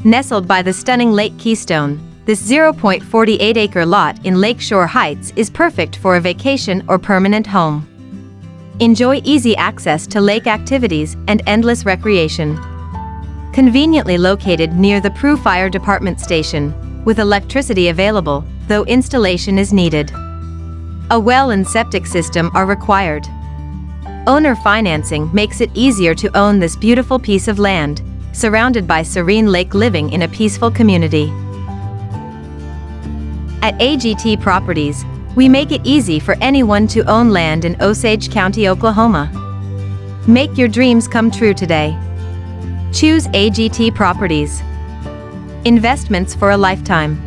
Nestled by the stunning Lake Keystone, this 0.48-acre lot in Lakeshore Heights is perfect for a vacation or permanent home. Enjoy easy access to lake activities and endless recreation. Conveniently located near the Prue Fire Department Station, with electricity available, though installation is needed. A well and septic system are required. Owner financing makes it easier to own this beautiful piece of land, surrounded by serene lake, living in a peaceful community. At AGT Properties, we make it easy for anyone to own land in Osage County, Oklahoma. Make your dreams come true today. Choose AGT Properties. Investments for a lifetime.